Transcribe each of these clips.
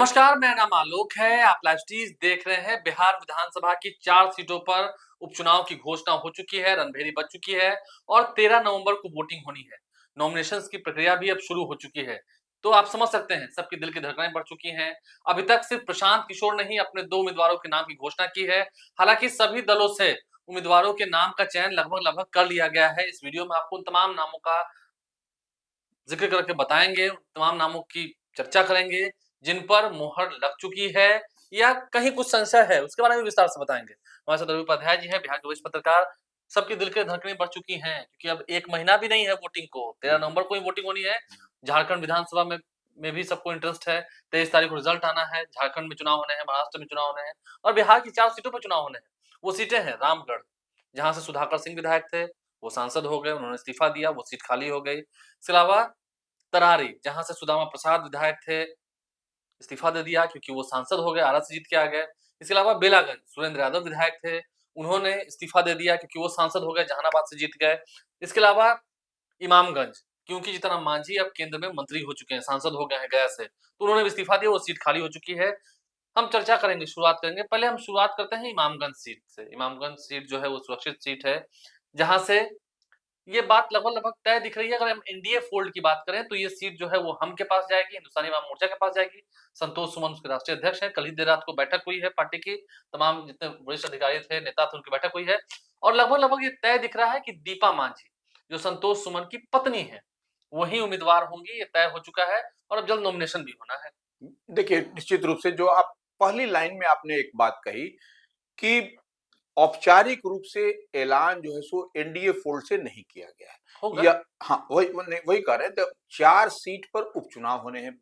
नमस्कार, मेरा नाम आलोक है। आप लाइव स्टीज देख रहे हैं। बिहार विधानसभा की 4 सीटों पर उपचुनाव की घोषणा हो चुकी है, रणभेरी बज चुकी है और 13 नवंबर को वोटिंग होनी है। नॉमिनेशंस की प्रक्रिया भी अब शुरू हो चुकी है। तो आप समझ सकते हैं, सबके दिल की धड़कनें बढ़ चुकी हैं। अभी तक सिर्फ प्रशांत किशोर ने ही अपने 2 उम्मीदवारों के नाम की घोषणा की है। हालांकि सभी दलों से उम्मीदवारों के नाम का चयन लगभग कर लिया गया है। इस वीडियो में आपको उन तमाम नामों का जिक्र करके बताएंगे, तमाम नामों की चर्चा करेंगे जिन पर मुहर लग चुकी है या कहीं कुछ संशय है, उसके बारे में विस्तार से बताएंगे। हमारे साथ रवि उपाध्याय जी हैं, बिहार के वरिष्ठ पत्रकार। सबके दिल की धड़कनें बढ़ चुकी हैं क्योंकि अब 1 महीना भी नहीं है वोटिंग को। 13 नवंबर को ही वोटिंग होनी है। झारखंड विधानसभा में भी सबको इंटरेस्ट है। 23 तारीख को रिजल्ट आना है। झारखंड में चुनाव होने हैं, महाराष्ट्र में चुनाव होने हैं और बिहार की 4 सीटों पर चुनाव होने हैं। वो सीटें हैं रामगढ़, जहां से सुधाकर सिंह विधायक थे, वो सांसद हो गए, उन्होंने इस्तीफा दिया, वो सीट खाली हो गई। इसके अलावा तरारी, जहां से सुदामा प्रसाद विधायक थे, इस्तीफा दे दिया क्योंकि वो सांसद हो गए, आरा से जीत के आ गए। इसके अलावा बेलागंज, सुरेंद्र यादव विधायक थे, उन्होंने इस्तीफा दे दिया क्योंकि वो सांसद हो गए, जहानाबाद से जीत गए। इसके अलावा इमामगंज, क्योंकि जीतन मांझी अब केंद्र में मंत्री हो चुके हैं, सांसद हो गए हैं गया से, तो उन्होंने इस्तीफा दिया, वो सीट खाली हो चुकी है। हम चर्चा करेंगे, शुरुआत करेंगे। पहले हम शुरुआत करते हैं इमामगंज सीट से। इमामगंज सीट जो है वो सुरक्षित सीट है, जहां से ये बात लगभग तय दिख रही है। अगर हम एनडीए फोल्ड की बात करें तो ये सीट जो है वो हम के पास जाएगी, हिंदुस्तानी अवाम मोर्चा के पास जाएगी। संतोष सुमन उसके राष्ट्रीय अध्यक्ष हैं। कल ही देर रात को बैठक हुई है पार्टी की, तमाम जितने वरिष्ठ अधिकारी थे, नेता थे, उनकी बैठक हुई है और लगभग ये तय दिख रहा है कि दीपा मांझी, जो संतोष सुमन की पत्नी है, वही उम्मीदवार होंगी। ये तय हो चुका है और अब जल्द नॉमिनेशन भी होना है। देखिए, निश्चित रूप से जो आप पहली लाइन में आपने एक बात कही कि औपचारिक रूप से ऐलान जो है सो एनडीए फोल्ड से नहीं किया गया है। होगा। या हाँ, वही कह रहे हैं। तो 4 सीट पर उपचुनाव होने हैं।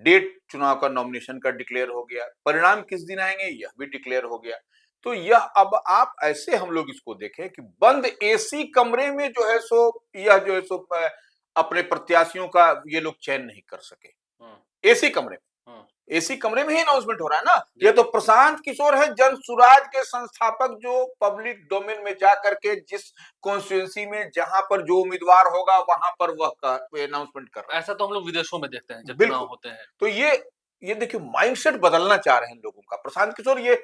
डेट चुनाव का, नॉमिनेशन का डिक्लेयर हो गया। परिणाम किस दिन आएंगे यह भी डिक्लेयर हो गया। तो यह अब आप ऐसे हम लोग इसको देखें कि बंद एसी कमरे में जो है सो यह जो है सो अपने प्रत्याशियों का ये लोग चयन नहीं कर सके। एसी कमरे में, एसी कमरे में ही अनाउंसमेंट हो रहा है ना। ये तो प्रशांत किशोर है, जन सुराज के संस्थापक, जो पब्लिक डोमेन में जाकर के जिस कॉन्स्टिट्यूएंसी में जहां पर जो उम्मीदवार होगा वहां पर वह अनाउंसमेंट कर रहा है। ऐसा तो हम लोग विदेशों में देखते हैं जब चुनाव बिल्कुल होते हैं। तो ये देखिए, माइंडसेट बदलना चाह रहे हैं लोगों का। प्रशांत किशोर ये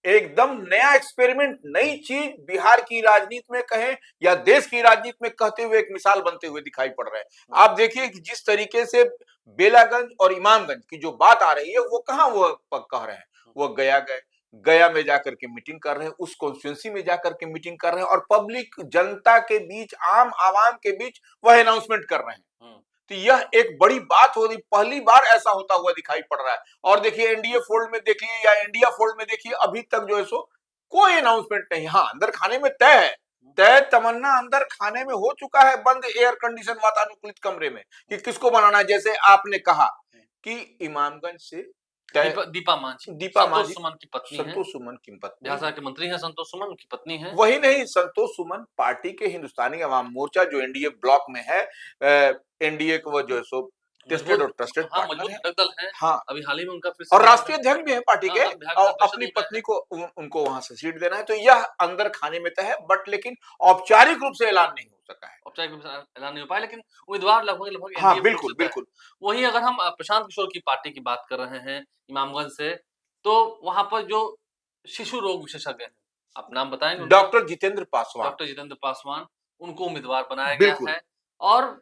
एकदम नया एक्सपेरिमेंट, नई चीज बिहार की राजनीति में कहें या देश की राजनीति में कहते हुए एक मिसाल बनते हुए दिखाई पड़ रहे हैं। आप देखिए कि जिस तरीके से बेलागंज और इमामगंज की जो बात आ रही है, वो कहां वो कह रहे हैं, वो गया गए, गया में जाकर के मीटिंग कर रहे हैं, उस कॉन्स्टिट्यूंसी में जाकर के मीटिंग कर रहे हैं और पब्लिक जनता के बीच, आम आवाम के बीच वह अनाउंसमेंट कर रहे हैं। तो यह एक बड़ी बात हो रही, पहली बार ऐसा होता हुआ दिखाई पड़ रहा है। और देखिए एनडीए फोल्ड में देखिए या इंडिया फोल्ड में देखिए, अभी तक जो है सो कोई अनाउंसमेंट नहीं। हाँ, अंदर खाने में तय है, तय तमन्ना अंदर खाने में हो चुका है, बंद एयर कंडीशन वातानुकूलित कमरे में, कि किसको बनाना है। जैसे आपने कहा कि इमामगंज से दीपा मांझी, दीपा संतोष मांझी, सुमन की पत्नी है। संतोष सुमन की पत्नी, बिहार सरकार के मंत्री हैं संतोष सुमन, उनकी पत्नी है। वही नहीं, संतोष सुमन पार्टी के हिंदुस्तानी अवाम मोर्चा जो एनडीए ब्लॉक में है, एनडीए को वो जो है सो टेस्टेड और ट्रस्टेड पार्टनर है। घटक दल है। हाँ, अभी हाल ही में उनका फिर से और राष्ट्रीय अध्यक्ष भी है पार्टी के। बिहार और विधान परिषद अपनी में गए पत्नी हैं। को उनको वहां से सीट देना है। तो यह अंदर खाने में तय है, बट लेकिन औपचारिक रूप से ऐलान नहीं हो सका है। औपचारिक रूप से ऐलान नहीं हो पाया, लेकिन उम्मीदवार लगभग हाँ, एनडीए फोल्ड बिल्कुल से तय है। बिल्कुल। वहीं अगर हम प्रशांत किशोर की पार्टी की बात कर रहे हैं इमामगंज से, तो वहां पर जो शिशु रोग विशेषज्ञ हैं, आप नाम बताएंगे उनका? डॉक्टर जितेंद्र पासवान, डॉक्टर जितेंद्र पासवान, उनको उम्मीदवार बनाया गया बिल्कुल। है। और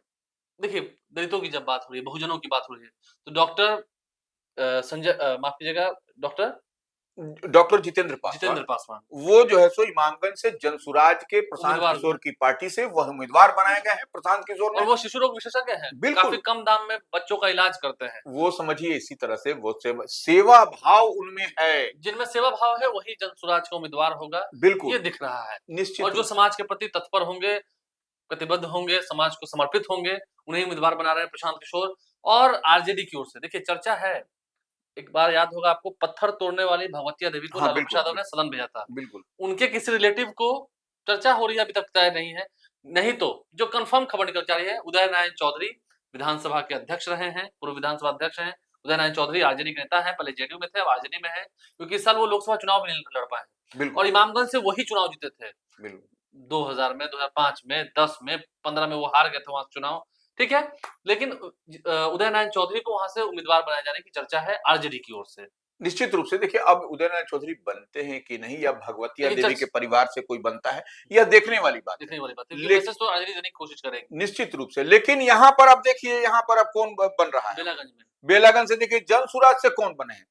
देखिए, दलितों की जब बात हो रही है, बहुजनों की बात हो रही है, तो डॉक्टर संजय, माफ कीजिएगा, डॉक्टर जितेंद्र पासवान, जितेंद्र पासवान वो जो है सो इमामगंज से जनसुराज के प्रशांत उम्मीदवार हुए किशोर की पार्टी से वह उम्मीदवार बनाए गए हैं। प्रशांत किशोर और ने, वो शिशु रोग विशेषज्ञ हैं। काफी बिल्कुल, कम दाम में बच्चों का इलाज करते हैं। वो समझिए इसी तरह से वो सेवा भाव उनमें है। जिनमें सेवा भाव है वही जनसुराज का उम्मीदवार होगा, बिल्कुल, ये दिख रहा है। निश्चित और जो रूप से। समाज के प्रति तत्पर होंगे, प्रतिबद्ध होंगे, समाज को समर्पित होंगे, उन्हें उम्मीदवार बना रहे हैं प्रशांत किशोर। और आरजेडी की ओर से देखिए चर्चा है, एक बार याद होगा आपको, पत्थर तोड़ने वाली भगवतिया देवी को हाँ, लालू बिल्कुल प्रसाद यादव ने सदन भेजा था। बिल्कुल। उनके किसी रिलेटिव को चर्चा हो रही है, अभी तक तय नहीं है। नहीं तो जो कंफर्म खबर निकल जा रही है, उदय नारायण चौधरी विधानसभा के अध्यक्ष रहे हैं, पूर्व विधानसभा अध्यक्ष हैं। उदय नारायण चौधरी आरजेडी के नेता हैं, पहले जेडीयू में थे, अब आरजेडी में है, क्योंकि इस साल वो लोकसभा चुनाव भी नहीं लड़ पाए। और इमामगंज से वही चुनाव जीते थे। 2000 में, 2005 में, 10 में, 15 में वो हार गए थे वहां चुनाव। ठीक है। लेकिन उदय नारायण चौधरी को वहां से उम्मीदवार बनाए जाने की चर्चा है आरजेडी की ओर से। निश्चित रूप से देखिए, अब उदय नारायण चौधरी बनते हैं कि नहीं, या भगवतिया लेकिन देवी के परिवार से कोई बनता है, यह देखने वाली बात है। देखने वाली बात है, क्योंकि लेकिन मैसेज तो आरजेडी देने की कोशिश करेगी। निश्चित रूप से, लेकिन यहाँ पर अब देखिए, यहाँ पर अब कौन बन रहा है बेलागंज में। बेलागंज से? देखिए जनसुराज से कौन बने हैं?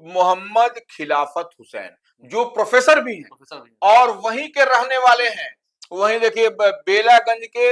मोहम्मद खिलाफत हुसैन, जो प्रोफेसर भी हैं प्रोफेसर भी और वहीं के रहने वाले हैं। वहीं देखिए बेलागंज के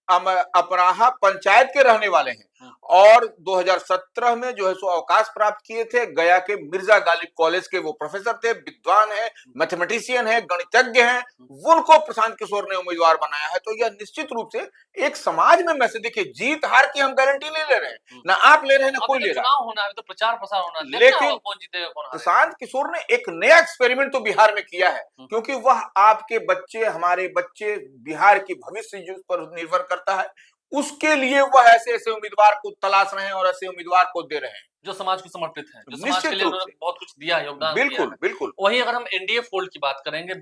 अपराहा पंचायत के रहने वाले हैं, और 2017 में जो है सो अवकाश प्राप्त किए थे। गया के मिर्जा गालिब कॉलेज के वो प्रोफेसर थे, विद्वान है, मैथमेटिशियन है, गणितज्ञ हैं। उनको प्रशांत किशोर ने उम्मीदवार बनाया है। तो यह निश्चित रूप से एक समाज में मैसेज, देखिए जीत हार की हम गारंटी नहीं ले रहे हैं, ना आप ले रहे हैं, ना कोई ले रहा है। चुनाव होना है, तो प्रचार प्रसार होना है, लेकिन कौन जीतेगा कौन हारेगा। प्रशांत किशोर ने एक नया एक्सपेरिमेंट तो बिहार में किया है, क्योंकि वह आपके बच्चे, हमारे बच्चे, बिहार की भविष्य जिस पर निर्भर करता है, उसके लिए वह ऐसे ऐसे उम्मीदवार को तलाश रहे हैं और ऐसे उम्मीदवार को दे रहे हैं जो समाज को समर्पित है, जो समाज निश्चित के लिए रूप उन्होंने से। बहुत कुछ दिया है, योगदान दिया बिल्कुल है। बिल्कुल। वहीं अगर हम एनडीए फोल्ड की बात करेंगे,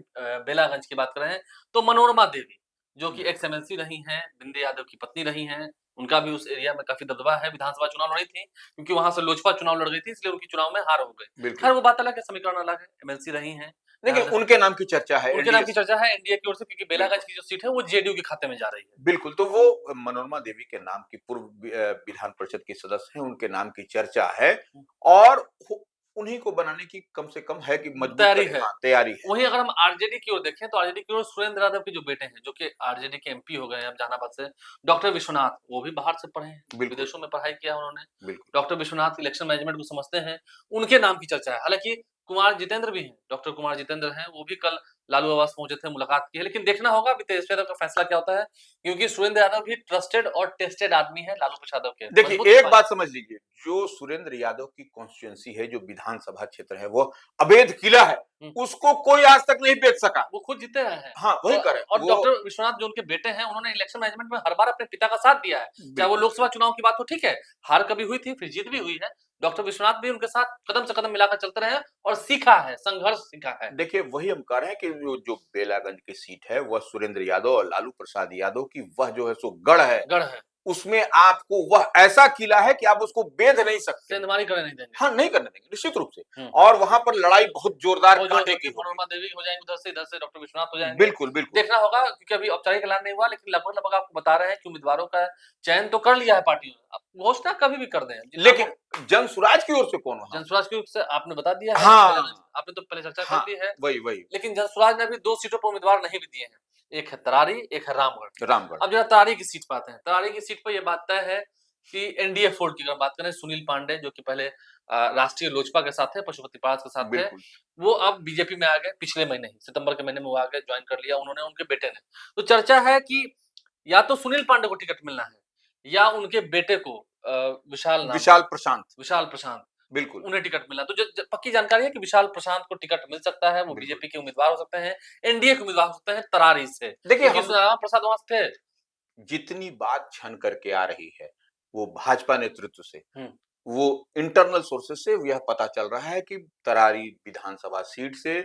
बेलागंज की बात करें, तो मनोरमा देवी जो कि एक्स एमएलसी रही हैं, बिंदे यादव की पत्नी रही हैं, उनका भी उस एरिया में काफी दबदबा है। विधानसभा चुनाव लड़ी थी, क्योंकि वहां से लोजपा चुनाव लड़ गई थी, इसलिए उनकी चुनाव में हार हो गई। खैर बिल्कुल। वो बात अलग है, समीकरण अलग है, एमएलसी रही हैं। देखिए उनके नाम की चर्चा है, उनके नाम की चर्चा है एनडीए की ओर से, क्योंकि बेलागंज की जो सीट है वो जेडीयू के खाते में जा रही है। बिल्कुल। तो वो मनोरमा देवी के नाम की पूर्व विधान परिषद की सदस्य हैं, उनके नाम की चर्चा है, और उन्हीं को बनाने की कम से कम है कि मजबूत तैयारी है। तैयारी है। वहीं अगर हम आरजेडी की ओर देखें, तो आरजेडी की ओर सुरेंद्र यादव के जो बेटे हैं, जो कि आरजेडी के एमपी हो गए हैं अब जहानाबाद से, डॉक्टर विश्वनाथ, वो भी बाहर से पढ़े हैं, विदेशों में पढ़ाई किया उन्होंने। डॉक्टर विश्वनाथ इलेक्शन मैनेजमेंट को समझते हैं, उनके नाम की चर्चा है। हालांकि कुमार जितेंद्र भी हैं, डॉक्टर कुमार जितेंद्र हैं, वो भी कल लालू आवास पहुंचे थे, मुलाकात की है। लेकिन देखना होगा अभी तेजस्वी यादव का फैसला क्या होता है, क्योंकि सुरेंद्र यादव भी ट्रस्टेड और टेस्टेड आदमी है लालू प्रसाद यादव के। देखिए एक बात समझ लीजिए, जो सुरेंद्र यादव की कॉन्स्टिट्यूएंसी है, जो विधानसभा क्षेत्र है, वो अवैध किला है, उसको कोई आज तक नहीं बेच सका। वो खुद जीते रहे हैं। हाँ, वही करें। और डॉक्टर विश्वनाथ जो उनके बेटे हैं, उन्होंने इलेक्शन मैनेजमेंट में हर बार अपने पिता का साथ दिया है। चाहे वो लोकसभा चुनाव की बात हो, ठीक है, हार कभी हुई थी, फिर जीत भी हुई है। डॉक्टर विश्वनाथ भी उनके साथ कदम से कदम मिलाकर चलते रहे और सीखा है, संघर्ष सीखा है। देखिए वही हम कह रहे हैं कि जो बेलागंज की सीट है, वह सुरेंद्र यादव और लालू प्रसाद यादव की वह जो है सो गढ़ है। उसमें आपको वह ऐसा किला है कि आप उसको बेध नहीं सकते, सेंधमारी करने नहीं देंगे। हाँ, नहीं करने देंगे निश्चित रूप से। और वहां पर लड़ाई बहुत जोरदार कांटे की, मनोरमा देवी हो जाएंगे उधर से, इधर से डॉक्टर विश्वनाथ हो जाएंगे। बिल्कुल बिल्कुल। देखना होगा, क्योंकि अभी औपचारिक ऐलान नहीं हुआ, लेकिन लगभग लगभग आपको बता रहे हैं कि उम्मीदवारों का चयन तो कर लिया है पार्टी ने, घोषणा कभी भी कर दें। लेकिन जनसुराज की ओर से कौन? जनसुराज की ओर से आपने बता दिया है। हाँ, आपने तो पहले चर्चा कर दी है। वही। लेकिन जनसुराज ने अभी 2 सीटों पर उम्मीदवार नहीं भी दिए हैं, एक है तरारी, एक है रामगढ़। अब जरा तरारी की सीट पर आते हैं। तरारी की सीट पर यह बात तय है कि एनडीए फोल्ड की अगर बात करें, सुनील पांडे जो कि पहले राष्ट्रीय लोजपा के साथ थे, पशुपति पारस के साथ थे, वो अब बीजेपी में आ गए। पिछले महीने ही सितंबर के महीने में वो आ गए, ज्वाइन कर लिया उन्होंने, उनके बेटे ने। तो चर्चा है कि या तो सुनील पांडे को टिकट मिलना है, या उनके बेटे को विशाल प्रशांत, बिल्कुल, उन्हें टिकट मिला। तो जो पक्की जानकारी है कि विशाल प्रशांत को टिकट मिल सकता है, वो बीजेपी के उम्मीदवार हो सकते हैं, एनडीए के उम्मीदवार हो सकते हैं तरारी से। देखिए प्रसाद वहां थे। जितनी बात छन करके आ रही है, वो भाजपा नेतृत्व से, वो इंटरनल सोर्सेस से यह पता चल रहा है कि तरारी विधानसभा सीट से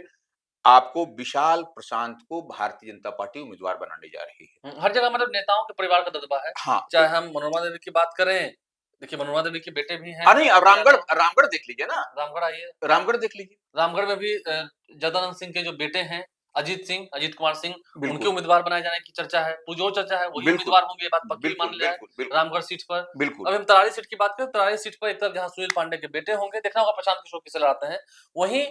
आपको विशाल प्रशांत को भारतीय जनता पार्टी उम्मीदवार बनाने जा रही है। हर जगह मतलब नेताओं के परिवार का दबदबा है। हाँ, चाहे हम मनोरमा देवी की बात करें, देखिए मनोरमा देवी के बेटे भी हैं। नहीं, अब रामगढ़ देख लीजिए ना, रामगढ़ आइए, रामगढ़ देख लीजिए। रामगढ़ में भी जगदानंद सिंह के जो बेटे हैं, अजीत कुमार सिंह, उनके उम्मीदवार बनाए जाने की चर्चा है, पुरजोर चर्चा है, वही उम्मीदवार होंगे, ये बात पक्की मान लिया है रामगढ़ सीट पर। अब हम तरारी सीट की बात करें, तरारी सीट पर एक तरफ जहां सुनील पांडे के बेटे होंगे, देखना होगा प्रशांत किशोर किसे लड़ाते हैं। वहीं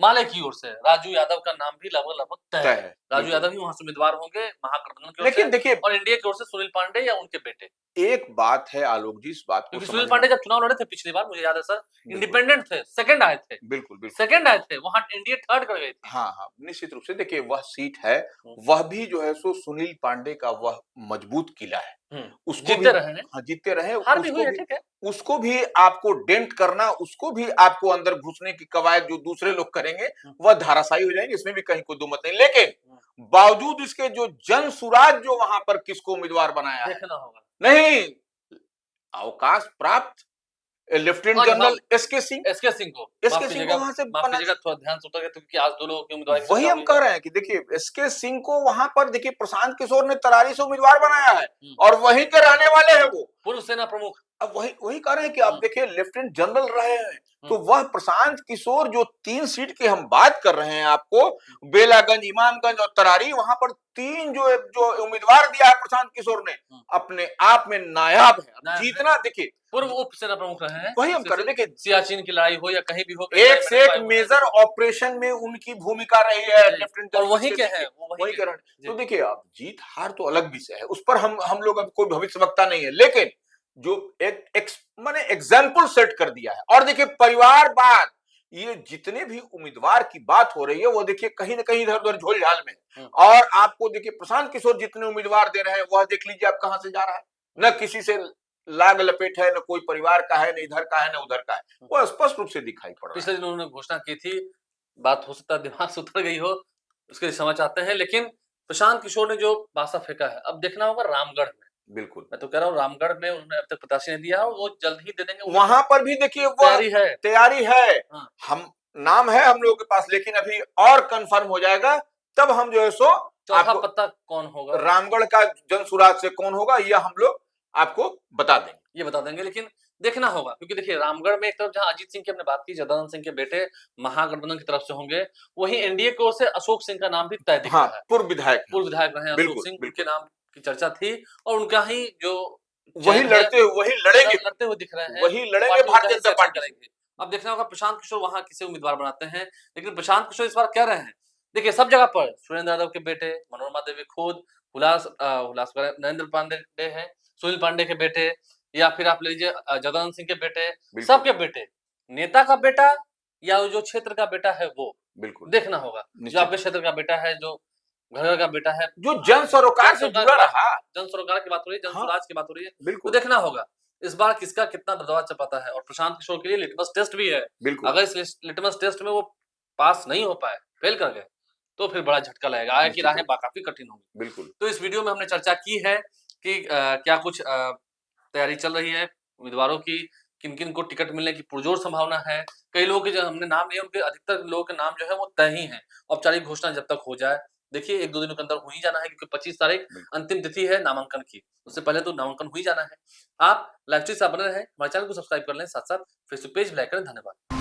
माले की ओर से राजू यादव का नाम भी लगभग तय है। राजू यादव ही वहां से उम्मीदवार होंगे महागठबंधन की ओर से। लेकिन देखिए, और इंडिया की ओर से सुनील पांडे या उनके बेटे। एक बात है आलोक जी, इस बात को सुनील पांडे जब चुनाव लड़े थे पिछली बार, मुझे याद है सर, इंडिपेंडेंट थे, सेकंड आए थे। बिल्कुल सेकंड आए थे, वहां इंडिया थर्ड कर गई थी। हाँ, निश्चित रूप से। देखिए वह सीट है, वह भी जो है सो सुनील पांडे का वह मजबूत किला है, उसको जीतते रहे, उसको भी आपको डेंट करना, उसको भी आपको अंदर घुसने की कवायद जो दूसरे लोग करेंगे, वह धाराशायी हो जाएंगे, इसमें भी कहीं कोई दो मत नहीं। लेकिन बावजूद इसके जो जनसुराज जो वहां पर किसको उम्मीदवार बनाया है, नहीं, अवकाश प्राप्त लेफ्टिनेंट हाँ, जनरल एसके सिंह को एसके सिंह को वहां से माफ बना कीजिएगा, थोड़ा ध्यान से उतर गया क्योंकि आज 2 लोगों की उम्मीदवारी की वही चर्चा हम हुई कह है। रहे हैं कि देखिए एसके सिंह को वहां पर देखिए प्रशांत किशोर ने तरारी से उम्मीदवार बनाया है और वहीं के रहने वाले हैं वो। पूर्व सेना प्रमुख। अब वही वही कह रहे हैं कि आप देखिए लेफ्टिनेंट जनरल रहे हैं, तो वह प्रशांत किशोर जो 3 सीट की हम बात कर रहे हैं आपको, बेलागंज, इमामगंज और तरारी, वहां पर 3 जो उम्मीदवार दिया है प्रशांत किशोर ने, अपने आप में नायाब है। जीतना देखिए पूर्व उप सेना प्रमुख रहे हैं, वही हम कर रहे हैं, देखिए सियाचिन की लड़ाई हो या कहीं भी हो, एक से एक मेजर ऑपरेशन में उनकी भूमिका रही है लेफ्टिनेंट और जनरल वहीं के हैं, वही कह रहे हैं। तो देखिए आप जीत हार तो अलग विषय है, उस पर हम लोग अब कोई भविष्यवक्ता नहीं है, लेकिन जो एक माने एग्जाम्पल सेट कर दिया है। और देखिए परिवारवाद, ये जितने भी उम्मीदवार की बात हो रही है वो देखिए कहीं ना कहीं इधर उधर झोल झाल में, और आपको देखिए प्रशांत किशोर जितने उम्मीदवार दे रहे हैं वह देख लीजिए आप कहां से जा रहा है, न किसी से लाग लपेट है, न कोई परिवार का है, न इधर का है, न उधर का है, वो स्पष्ट रूप से दिखाई पड़ रहा है। पिछले दिन उन्होंने घोषणा की थी, बात हो सकता है दिमाग से उतर गई हो, उसके लिए क्षमा चाहते हैं, लेकिन प्रशांत किशोर ने जो पासा फेंका है, अब देखना होगा रामगढ़ में। बिल्कुल, मैं तो कह रहा हूँ रामगढ़ में उन्होंने अब तक प्रत्याशी नहीं दिया, वो जल्द ही दे देंगे। वहां पर भी देखिए वो तैयारी है। हम नाम है हम लोगों के पास, लेकिन अभी और कंफर्म हो जाएगा तब हम जो है सो चौथा पत्ता कौन होगा, रामगढ़ का जनसुराज से कौन होगा, यह हम लोग आपको बता देंगे, ये बता देंगे। लेकिन देखना होगा क्योंकि देखिए रामगढ़ में एक तरफ जहां अजीत सिंह की हमने बात की, जगदानंद सिंह के बेटे महागठबंधन की तरफ से होंगे, वहीं एनडीए की ओर से अशोक सिंह का नाम भी तय दिख रहा है। पूर्व विधायक रहे अशोक सिंह, उनके नाम की चर्चा थी और उनका ही जो वही लड़ते हुए दिख रहे हैं, वही लड़ेंगे भारतीय जनता पार्टी करेंगे। अब देखना होगा प्रशांत किशोर वहां किसे उम्मीदवार बनाते हैं, लेकिन प्रशांत किशोर इस बार कह रहे हैं, देखिए सब जगह पर सुरेंद्र यादव के बेटे, मनोरमा देवी खुद, नरेंद्र पांडे हैं, सुनील पांडे के बेटे, या फिर आप ले लीजिए जगदानंद सिंह के बेटे, सबके बेटे, नेता का बेटा या जो क्षेत्र का बेटा है वो बिल्कुल देखना होगा। जो आपके क्षेत्र का बेटा है, जो घर का बेटा है, जो जन सरोकार से जुड़ा रहा, जन सरोकार की बात हो रही है, जन स्वराज की बात हो रही है, बिल्कुल तो देखना होगा इस बार किसका कितना दबदबा चपाता है। और प्रशांत किशोर के लिए लिटमस टेस्ट भी है, अगर इस लिटमस टेस्ट में वो पास नहीं हो पाए, फेल कर गए, तो फिर बड़ा झटका लगेगा, आगे की राहें काफी कठिन होंगी। बिल्कुल, तो इस वीडियो में हमने चर्चा की है कि क्या कुछ तैयारी चल रही है उम्मीदवारों की, किन किन को टिकट मिलने की पुरजोर संभावना है। कई लोगों के जो हमने नाम लिए, उनके अधिकतर लोगों के नाम जो है वो तय ही है, औपचारिक घोषणा जब तक हो जाए, देखिए 1-2 दिनों के अंदर हो ही जाना है क्योंकि 25 तारीख अंतिम तिथि है नामांकन की, उससे पहले तो नामांकन हो ही जाना है। आप लाइव स्ट्रीम से बने रहें, हमारे चैनल को सब्सक्राइब कर लें, साथ साथ फेसबुक पेज भी लाइक करें। धन्यवाद।